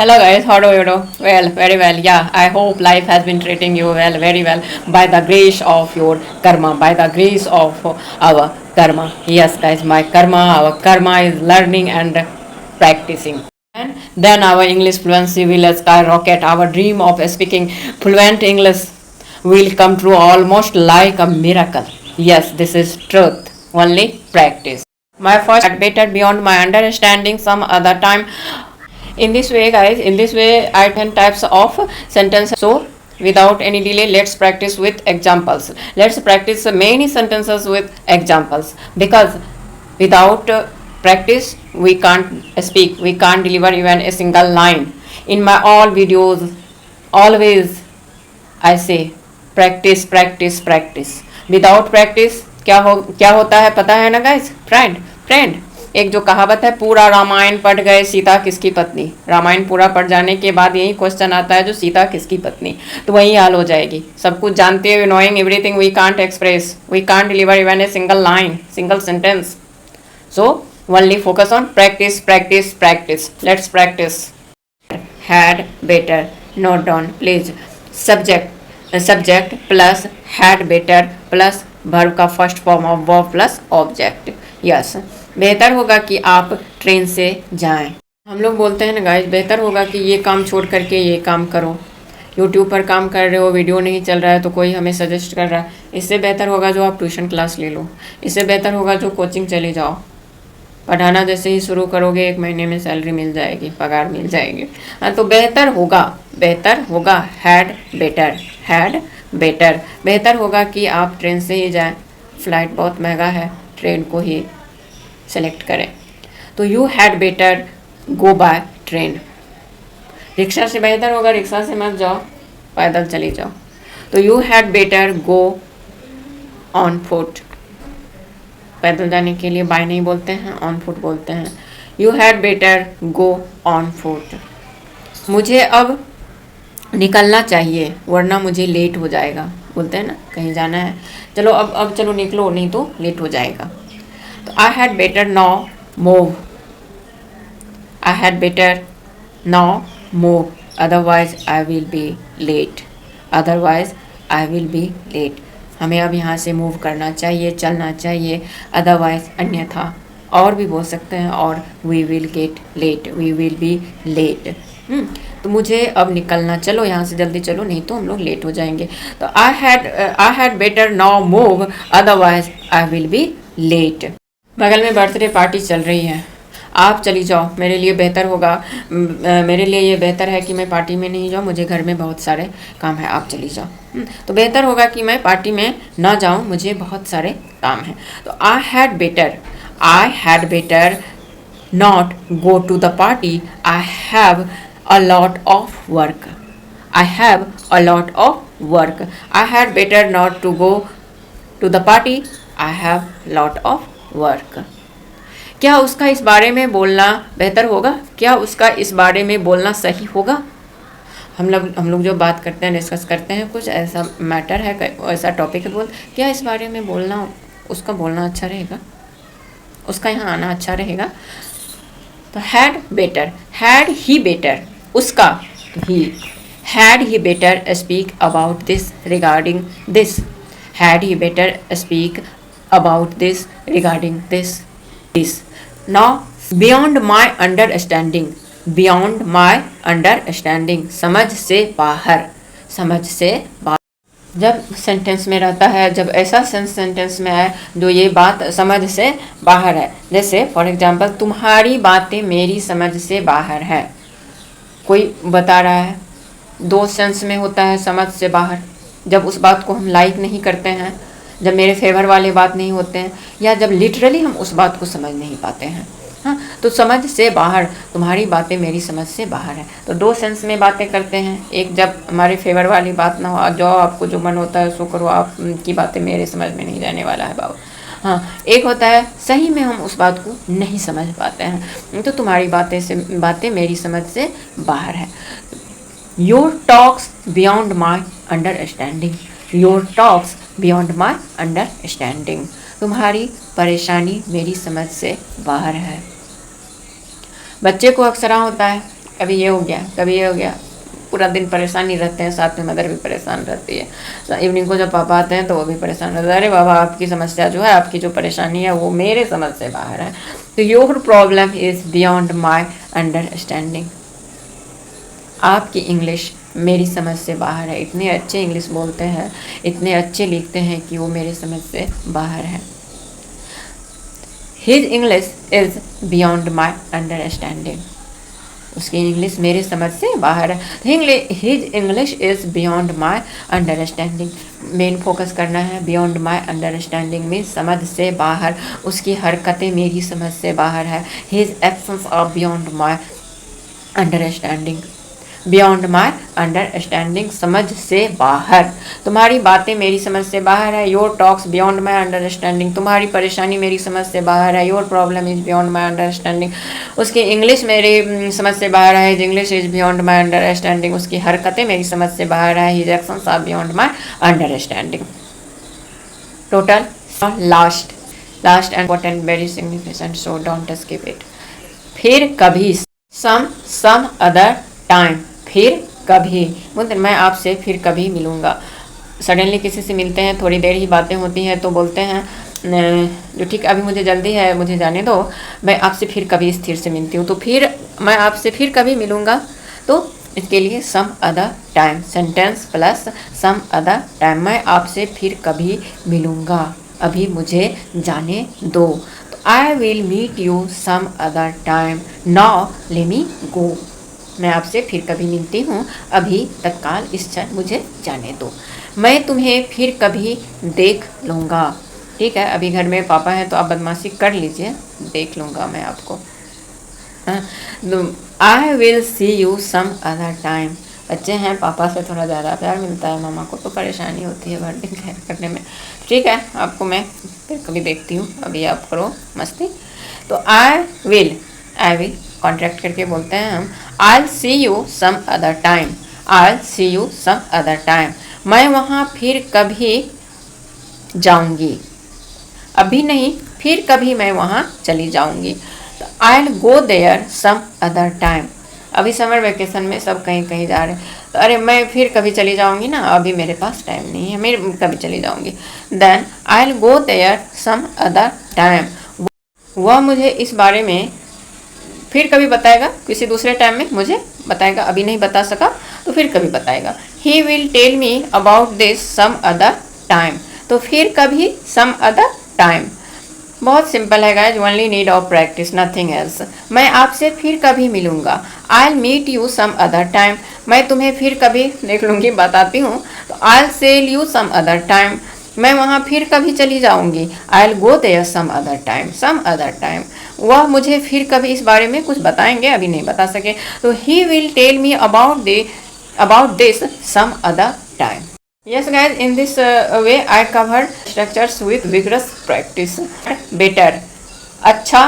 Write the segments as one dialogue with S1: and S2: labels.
S1: Hello guys, how do you do? Well, very well. Yeah, I hope life has been treating you well, very well, by the grace of your karma, by the grace of our karma. Yes, guys, my karma, our karma is learning and practicing. And then our English fluency will skyrocket. Our dream of speaking fluent English will come true almost like a miracle. Yes, this is truth. Only practice. My first better beyond my understanding some other time. In this way, guys, in this way I 10 types of sentences. So without any delay, let's practice with examples. Let's practice many sentences with examples, because without practice we can't speak, we can't deliver even a single line. In my all videos always I say practice practice practice. Without practice क्या होता है पता है ना guys? Friend एक जो कहावत है, पूरा रामायण पढ़ गए सीता किसकी पत्नी। रामायण पूरा पढ़ जाने के बाद यही क्वेश्चन आता है, जो सीता किसकी पत्नी, तो वही हाल हो जाएगी। सब कुछ जानते हुए, knowing everything, we can't express, we can't deliver even a single line, single sentence. So only focus on practice practice practice. Let's practice. Had better, note down please. Subject plus had better plus verb का first form of verb plus object. Yes, बेहतर होगा कि आप train से जाएं। हम लोग बोलते हैं ना गाइस, बेहतर होगा कि ये काम छोड़ करके ये काम करो। यूट्यूब पर काम कर रहे हो, वीडियो नहीं चल रहा है तो कोई हमें सजेस्ट कर रहा है, इससे बेहतर होगा जो आप ट्यूशन क्लास ले लो। इससे बेहतर होगा जो कोचिंग चले जाओ। पढ़ाना जैसे ही शुरू करोगे 1 महीने में सैलरी मिल जाएगी, पगार मिल जाएगी। हाँ, तो बेहतर होगा हैड बेटर। बेहतर होगा कि आप ट्रेन से ही जाएं। फ्लाइट बहुत महंगा है, ट्रेन को ही सेलेक्ट करें। तो you had better go by train. Rickshaw से बेहतर होगा रिक्शा से मत जाओ, पैदल चली जाओ। तो you had better go on foot. पैदल जाने के लिए बाय नहीं बोलते हैं, ऑन फुट बोलते हैं। You had better go on foot. मुझे अब निकलना चाहिए वरना मुझे लेट हो जाएगा। बोलते हैं ना, कहीं जाना है, चलो अब चलो निकलो, नहीं तो लेट हो जाएगा। तो I had better now move. I had better now move, otherwise I will be late. हमें अब यहाँ से मूव करना चाहिए, चलना चाहिए, अदरवाइज अन्यथा। और भी बोल सकते हैं, और वी विल बी लेट। तो मुझे अब निकलना, चलो यहाँ से जल्दी चलो, नहीं तो हम लोग लेट हो जाएंगे। तो I had better now move, otherwise I will be late. बगल में बर्थडे पार्टी चल रही है, आप चली जाओ, मेरे लिए बेहतर होगा। मेरे लिए ये बेहतर है कि मैं पार्टी में नहीं जाऊँ, मुझे घर में बहुत सारे काम है, आप चली जाओ। तो बेहतर होगा कि मैं पार्टी में ना जाऊँ, मुझे बहुत सारे काम हैं। तो I had better not go to the party, I have a lot of work. I have a lot of work. I had better not to go to the party. I have lot of work. क्या उसका इस बारे में बोलना बेहतर होगा? क्या उसका इस बारे में बोलना सही होगा? हम लोग जो बात करते हैं, डिस्कस करते हैं, कुछ ऐसा मैटर है, ऐसा टॉपिक है, बोल क्या इस बारे में बोलना, उसका बोलना अच्छा रहेगा, उसका यहाँ आना अच्छा रहेगा। तो हैड ही बेटर, उसका ही, had he better speak about this regarding this, had he better speak about this regarding this. Now beyond my understanding, समझ से बाहर। जब सेंटेंस में रहता है, जब ऐसा सेंटेंस में है जो ये बात समझ से बाहर है, जैसे फॉर एग्जांपल, तुम्हारी बातें मेरी समझ से बाहर है। कोई बता रहा है, 2 सेंस में होता है समझ से बाहर। जब उस बात को हम लाइक नहीं करते हैं, जब मेरे फेवर वाले बात नहीं होते हैं, या जब लिटरली हम उस बात को समझ नहीं पाते हैं। हाँ, तो समझ से बाहर, तुम्हारी बातें मेरी समझ से बाहर है। तो 2 सेंस में बातें करते हैं। एक, जब हमारे फेवर वाली बात ना हो, जो आपको जो मन होता है सो करो, आपकी बातें मेरे समझ में नहीं जाने वाला है बाबू। हाँ, एक होता है सही में हम उस बात को नहीं समझ पाते हैं, तो तुम्हारी बातें मेरी समझ से बाहर है। Your talks beyond my understanding, तुम्हारी परेशानी मेरी समझ से बाहर है। बच्चे को अक्सर होता है, कभी ये हो गया, कभी ये हो गया, पूरा दिन परेशान ही रहते हैं, साथ में मदर भी परेशान रहती है। इवनिंग को जब पापा आते हैं तो वो भी परेशान रहते हैं, अरे बाबा आपकी समस्या जो है, आपकी जो परेशानी है वो मेरे समझ से बाहर है, तो your problem is beyond my understanding. आपकी इंग्लिश मेरी समझ से बाहर है। इतने अच्छे इंग्लिश बोलते हैं, इतने अच्छे लिखते हैं कि वो मेरे समझ से बाहर है। His English is beyond my understanding. उसकी इंग्लिश मेरे समझ से बाहर है। His English is beyond my understanding. Main focus करना है बियॉन्ड माई अंडरस्टैंडिंग में, समझ से बाहर। उसकी हरकतें मेरी समझ से बाहर है। His actions are beyond my understanding. Beyond my understanding, समझ से बाहर। तुम्हारी बातें मेरी समझ से बाहर है। Your talks beyond my understanding. तुम्हारी परेशानी मेरी समझ से बाहर है। Your problem is beyond my understanding. उसकी इंग्लिश मेरी समझ से बाहर है। His English is beyond my understanding. उसकी हरकतें मेरी समझ से बाहर है। His actions are beyond my understanding. Total last and important, very significant, so don't skip it. फिर कभी, सम अदर टाइम, फिर कभी, बोलते मैं आपसे फिर कभी मिलूँगा। सडनली किसी से मिलते हैं, थोड़ी देर ही बातें होती हैं तो बोलते हैं जो ठीक अभी मुझे जल्दी है, मुझे जाने दो, मैं आपसे फिर कभी स्थिर से मिलती हूँ। तो फिर मैं आपसे फिर कभी मिलूँगा, तो इसके लिए some other time, sentence plus some other time, मैं आपसे फिर कभी मिलूँगा, अभी मुझे जाने दो। तो I will meet you some other time, now let me go. मैं आपसे फिर कभी मिलती हूँ, अभी तत्काल इस क्षण मुझे जाने दो। मैं तुम्हें फिर कभी देख लूँगा। ठीक है, अभी घर में पापा हैं तो आप बदमाशी कर लीजिए, देख लूँगा मैं आपको। I will see you some other time. बच्चे हैं, पापा से थोड़ा ज़्यादा प्यार मिलता है, मामा को तो परेशानी होती है भर दिन खैर करने में। ठीक है, आपको मैं फिर कभी देखती हूँ, अभी आप करो मस्ती। तो आई विल कॉन्ट्रैक्ट करके बोलते हैं हम, I see you some other time, I see you some other time. मैं वहाँ फिर कभी जाऊँगी, अभी नहीं, फिर कभी मैं वहाँ चली जाऊँगी। तो I will go there some other time. अभी समर वेकेशन में सब कहीं कहीं जा रहे हैं, तो अरे मैं फिर कभी चली जाऊँगी ना, अभी मेरे पास टाइम नहीं है, मैं कभी चली जाऊँगी। Then I will go there some other time. वह मुझे इस बारे में फिर कभी बताएगा, किसी दूसरे टाइम में मुझे बताएगा, अभी नहीं बता सका तो फिर कभी बताएगा। He will tell me about this some other time. तो फिर कभी सम अदर टाइम, बहुत सिंपल है guys, only need of practice, nothing else. मैं आपसे फिर कभी मिलूंगा, I will meet you some other time. मैं तुम्हें फिर कभी देख लूँगी, बताती हूँ, तो I will tell you some other time. मैं वहाँ फिर कभी चली जाऊँगी, I will go there some other time, some other time. वह मुझे फिर कभी इस बारे में कुछ बताएंगे, अभी नहीं बता सके, तो he will tell me about this some other time. Yes guys, in this way I covered structures with vigorous practice. Better, अच्छा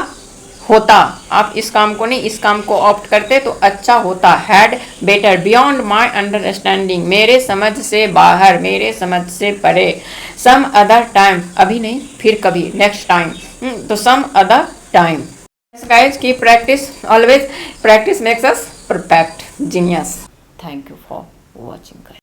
S1: होता, आप इस काम को नहीं, इस काम को ऑप्ट करते तो अच्छा होता। Had, better, beyond my understanding, मेरे समझ से बाहर, मेरे समझ से परे। सम अदर टाइम, अभी नहीं फिर कभी, नेक्स्ट टाइम, तो सम अदर टाइम। गाइज की practice, always practice makes us perfect, genius. Thank you for watching.